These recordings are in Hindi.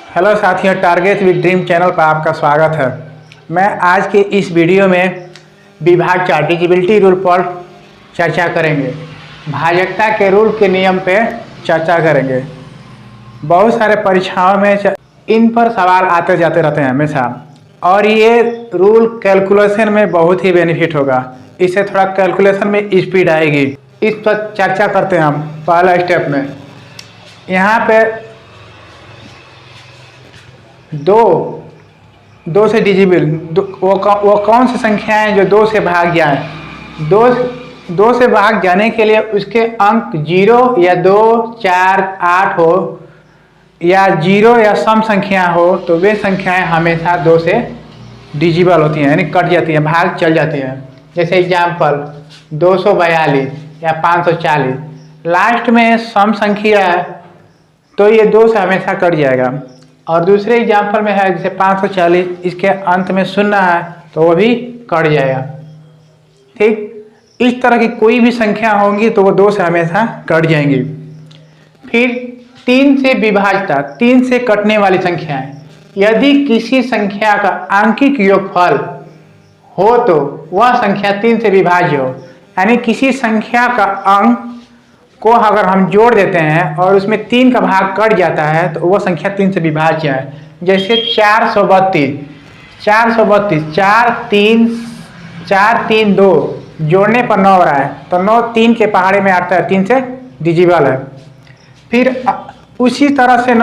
हेलो साथियों, टारगेट विद ड्रीम चैनल पर आपका स्वागत है। मैं आज के इस वीडियो में विभाग 4 डिजिबिलिटी रूल पर चर्चा करेंगे। भाजकता के रूल के नियम पे चर्चा करेंगे। बहुत सारे परीक्षाओं में इन पर सवाल आते जाते रहते हैं हमेशा, और ये रूल कैलकुलेशन में बहुत ही बेनिफिट होगा। इससे थोड़ा कैलकुलेशन में स्पीड आएगी। इस पर चर्चा करते हैं हम पहला स्टेप में। यहाँ पे दो से डिजिबल वो कौन सी संख्याएं जो 2 से भाग जाए। दो से भाग जाने के लिए उसके अंक 0 या 2, 4, 8 हो, या 0 या सम संख्या हो, तो वे संख्याएं हमेशा 2 से डिजिबल होती हैं, यानी कट जाती हैं, भाग चल जाती हैं। जैसे एग्जाम्पल 242 या 540, लास्ट में सम संख्या है तो ये 2 से हमेशा कट जाएगा। और दूसरे एग्जाम्पल में है जैसे 540, इसके अंत में 0 है तो वो भी कट जाएगा। ठीक, इस तरह की कोई भी संख्या होंगी तो वो 2 से हमेशा कट जाएंगी। फिर 3 से विभाज्यता, 3 से कटने वाली संख्याएं। यदि किसी संख्या का आंशिक योगफल हो तो वह संख्या 3 से विभाज्य हो, यानी किसी संख्या का अंक को अगर हम जोड़ देते हैं और उसमें 3 का भाग कट जाता है तो वो संख्या 3 से विभाज्य है। जैसे 432, 4 3 2 जोड़ने पर 9 रहा है तो 9 3 के पहाड़े में आता है, 3 से डिजिबल है। फिर उसी तरह से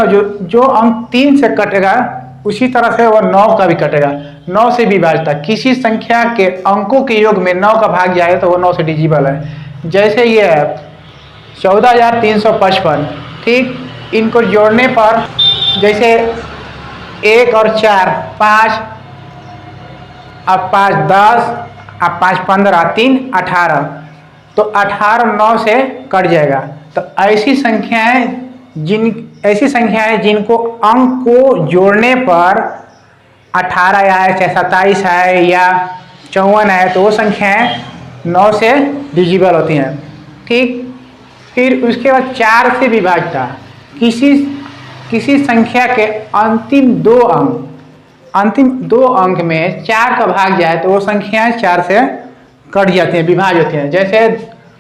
जो अंक 3 से कटेगा उसी तरह से वो 9 का भी कटेगा। 9 से विभाज्यता, किसी संख्या के अंकों के योग में 9 का भाग जाए तो वो 9 से डिजिबल है। जैसे ये है 14,355, ठीक, इनको जोड़ने पर जैसे 1 और 4 5, अब 5 10, अब 5 15, 3 18, तो 18 9 से कट जाएगा। तो ऐसी संख्याएं जिनको अंक को जोड़ने पर 18 आए, चाहे 27 आए या 54 आए, तो वो संख्याएं 9 से डिजिबल होती हैं। ठीक, फिर उसके बाद 4 से विभाज्यता, किसी संख्या के अंतिम दो अंक में 4 का भाग जाए तो वो संख्याएं 4 से कट जाती हैं, विभाज्य होती हैं। जैसे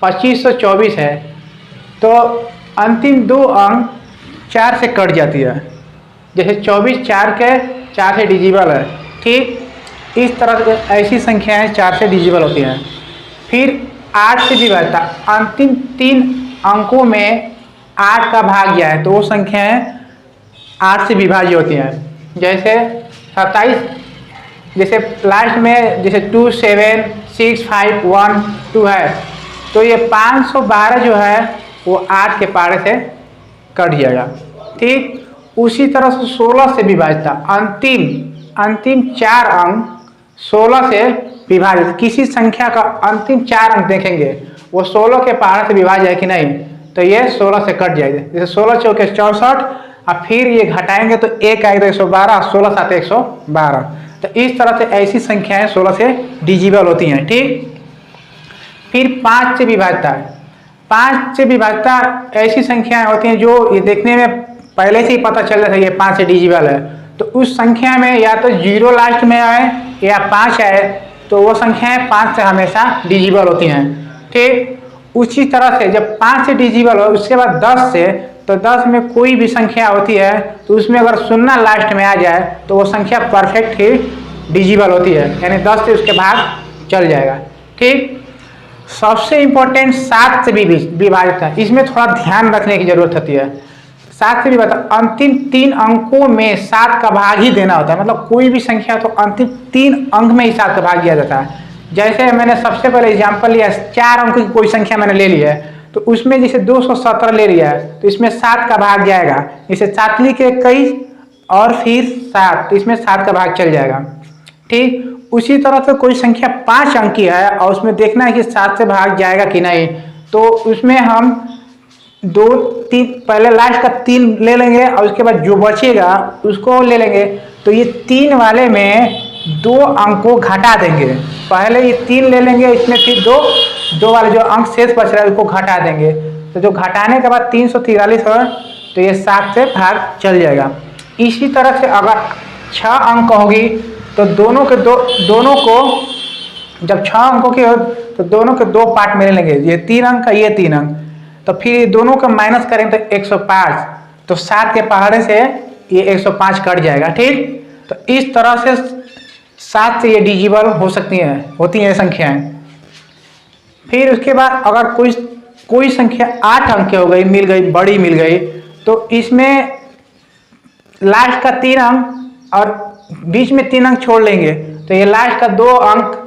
2524 है तो अंतिम 2 अंक 4 से कट जाती है। जैसे 24 4 से डिजिबल है। ठीक, इस तरह से ऐसी संख्याएं 4 से डिजिबल होती हैं। फिर 8 से विभाज्यता, अंतिम 3 अंकों में 8 का भाग जाए तो वो संख्याएं 8 से विभाज्य होती हैं। जैसे 27, जैसे लास्ट में जैसे 2 7 6 5 1 2 है तो ये 512 जो है वो 8 के पहाड़े से कट जाएगा। ठीक, उसी तरह से 16 से विभाज्यता, अंतिम 4 अंक 16 से विभाजित, किसी संख्या का अंतिम 4 अंक देखेंगे वो 16 के पहाड़ से विभाज्य है कि नहीं, तो ये 16 से कट जाएगा। जैसे 16 चौके 64, और फिर ये घटाएंगे तो 1 आएगा 112, 16 7 112। तो इस तरह से ऐसी संख्याएं 16 से डिजिबल होती हैं। ठीक, फिर 5 से विभाज्यता, 5 से विभाज्यता ऐसी संख्याएं होती हैं जो ये देखने में पहले से ही पता चल रहा है ये 5 से डिजिबल है, तो उस संख्या में या तो 0 लास्ट में आए या 5 आए तो वो संख्याएं 5 से हमेशा डिजिबल होती हैं। ठीक, उसी तरह से जब 5 से डिजिबल हो उसके बाद 10 से, तो 10 में कोई भी संख्या होती है तो उसमें अगर 0 लास्ट में आ जाए तो वो संख्या परफेक्ट ही डिजिबल होती है, यानी 10 से उसके भाग चल जाएगा। ठीक, सबसे इम्पोर्टेंट 7 से विभाज्यता, इसमें थोड़ा ध्यान रखने की जरूरत होती है। 7 से विभाज्यता, अंतिम 3 अंकों में 7 का भाग ही देना होता है, मतलब कोई भी संख्या तो अंतिम 3 अंक में ही 7 का भाग दिया जाता है। जैसे मैंने सबसे पहले एग्जाम्पल लिया, 4 अंक की कोई संख्या मैंने ले ली है तो उसमें जैसे 217 ले लिया है तो इसमें 7 का भाग जाएगा। जैसे 7 के 21 और फिर 7, तो इसमें 7 का भाग चल जाएगा। ठीक, उसी तरह से कोई संख्या 5 अंक की है और उसमें देखना है कि 7 से भाग जाएगा कि नहीं, तो उसमें हम 2 3 पहले लास्ट का 3 ले लेंगे और उसके बाद जो बचेगा उसको ले लेंगे। तो ये 3 वाले में 2 अंक को घटा देंगे, पहले ये 3 ले लेंगे, इसमें फिर 2 वाले जो अंक शेष बच रहा है उसको घटा देंगे। तो जो घटाने के बाद 343 हो तो ये 7 से भाग चल जाएगा। इसी तरह से अगर 6 अंक होगी तो दोनों को जब 6 अंकों की हो तो दोनों के 2 पार्ट में लेंगे, ये 3 अंक का, ये 3 अंक, तो फिर दोनों का माइनस करेंगे तो 105, तो 7 के पहाड़े से ये 105 कट जाएगा। ठीक, तो इस तरह से 7 से ये डिजिबल हो सकती हैं, होती हैं संख्याएं। फिर उसके बाद अगर कोई संख्या 8 अंक की हो गई, मिल गई, बड़ी मिल गई, तो इसमें लास्ट का 3 अंक और बीच में 3 अंक छोड़ लेंगे, तो ये लास्ट का 2 अंक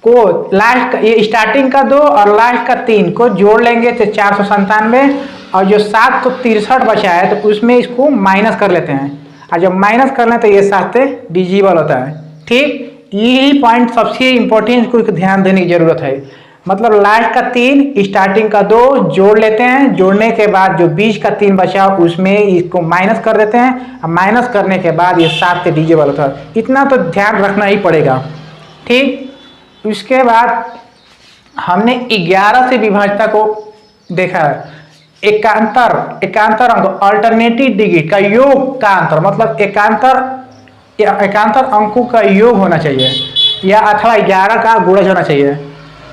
को ये स्टार्टिंग का 2 और लास्ट का 3 को जोड़ लेंगे तो 497, और जो 763 बचा है तो उसमें इसको माइनस कर लेते हैं, और जब माइनस कर लें तो ये 7 से डिजिबल होता है। ठीक, यही पॉइंट सबसे इम्पोर्टेंट को ध्यान देने की जरूरत है। मतलब लास्ट का 3 स्टार्टिंग का 2 जोड़ लेते हैं, जोड़ने के बाद जो बीच का 3 बचा उसमें इसको माइनस कर देते हैं, और माइनस करने के बाद ये 7 से डिजिबल होता है। इतना तो ध्यान रखना ही पड़ेगा। ठीक, उसके बाद हमने 11 से विभाज्यता को देखा है। एकांतर अंक, अल्टरनेटिव डिजिट का योग का अंतर, मतलब एकांतर अंकों का योग होना चाहिए या अथवा 11 का गुणज होना चाहिए।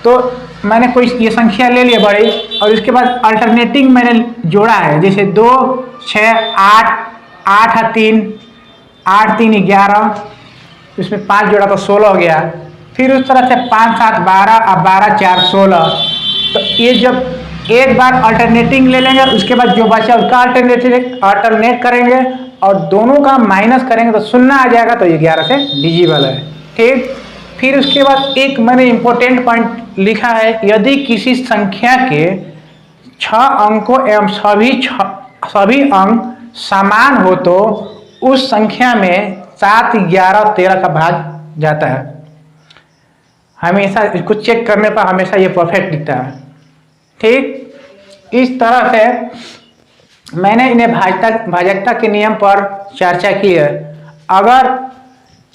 तो मैंने कोई ये संख्या ले लिया बड़ी, और उसके बाद अल्टरनेटिव मैंने जोड़ा है, जैसे 2, 6, 8, 8 है 3, 8 3 11, उसमें 5 जोड़ा तो 16 हो गया। फिर उस तरह से 5 7 12 और 12 4 16। तो ये जब एक बार अल्टरनेटिंग ले लेंगे, उसके बाद जो बचा उसका अल्टरनेट करेंगे और दोनों का माइनस करेंगे तो 0 आ जाएगा, तो ये 11 से डिजिबल है। ठीक, फिर उसके बाद एक मैंने इंपॉर्टेंट पॉइंट लिखा है, यदि किसी संख्या के 6 अंकों एवं सभी अंक समान हो तो उस संख्या में 7 11 13 का भाग जाता है। हमेशा इसको चेक करने पर हमेशा ये परफेक्ट दिखता है। ठीक, इस तरह से मैंने इन्हें भाजकता के नियम पर चर्चा की है। अगर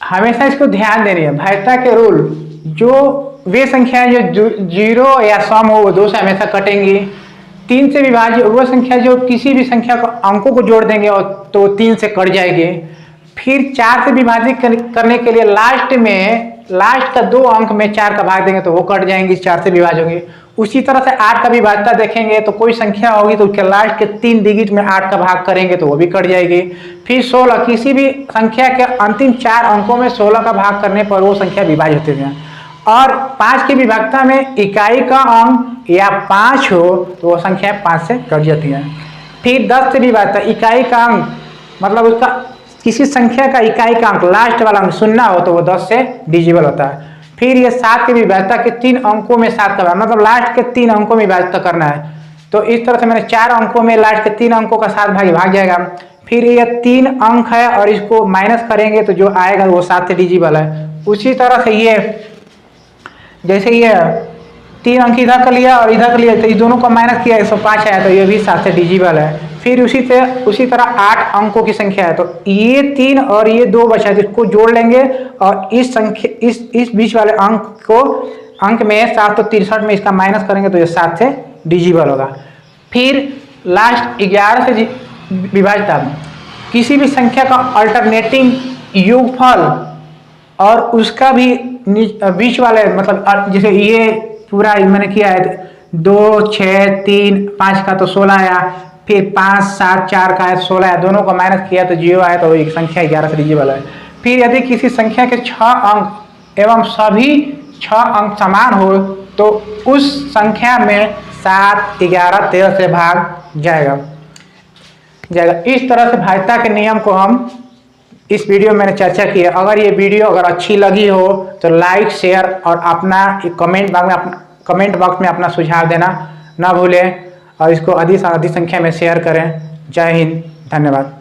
हमेशा इसको ध्यान देनी है, भाजकता के रूल, जो वे संख्याएं जो 0 या सम हो वो 2 से हमेशा कटेंगी। 3 से विभाज्य वो संख्या जो किसी भी संख्या को अंकों को जोड़ देंगे और तो 3 से कट जाएगी। फिर 4 से विभाजित करने के लिए लास्ट का 2 अंक में 4 का भाग देंगे तो वो कट जाएंगी, 4 से विभाज्य होंगी। उसी तरह से 8 का विभाज्यता देखेंगे तो कोई संख्या होगी तो उसके लास्ट के 3 डिजिट में 8 का भाग करेंगे तो वो भी कट जाएगी। फिर 16, किसी भी संख्या के अंतिम 4 अंकों में 16 का भाग करने पर वो संख्या विभाजित होती है। और 5 की विभाज्यता में इकाई का अंक या 5 हो तो वो संख्या 5 से कट जाती है। फिर 10 से विभाज्यता, इकाई का अंक मतलब उसका किसी संख्या का इकाई का अंक लास्ट वाला अंक 0 हो तो वो 10 से डिजिबल होता है। फिर ये 7 की विभाज्यता के 3 अंकों में 7 का भाग, मतलब लास्ट के 3 अंकों में विभाज्यता करना है। तो इस तरह से मैंने 4 अंकों में लास्ट के 3 अंकों का 7 भाग जाएगा। फिर ये 3 अंक है और इसको माइनस करेंगे तो जो आएगा वो 7 से डिजिबल है। उसी तरह से ये जैसे ये 3 अंक इधर का लिया और इधर का लिया तो इस दोनों को माइनस किया 105 आया तो ये भी 7 से डिजिबल है। फिर उसी तरह 8 अंकों की संख्या है तो ये 3 और ये 2 बचा है, इसको जोड़ लेंगे और इस संख्या इस बीच वाले अंक में 763 में इसका माइनस करेंगे तो ये 7 से डिजिबल होगा। फिर लास्ट 11 से विभाज्यता, किसी भी संख्या का अल्टरनेटिंग योगफल और उसका भी बीच वाले मतलब जैसे ये पूरा मैंने किया है 2 6 3 5 का तो 16 आया, फिर 5 7 4 का है 16 है, दोनों को माइनस किया तो 0 आया तो एक संख्या 11 से डिजिबल है। फिर यदि किसी संख्या के 6 अंक एवं सभी 6 अंक समान हो तो उस संख्या में 7 11 13 से भाग जाएगा। इस तरह से भाज्यता के नियम को हम इस वीडियो में मैंने चर्चा की है। अगर ये वीडियो अच्छी लगी हो तो लाइक शेयर और अपना कमेंट बॉक्स में अपना सुझाव देना ना भूलें और इसको अधिक से अधिक संख्या में शेयर करें। जय हिंद, धन्यवाद।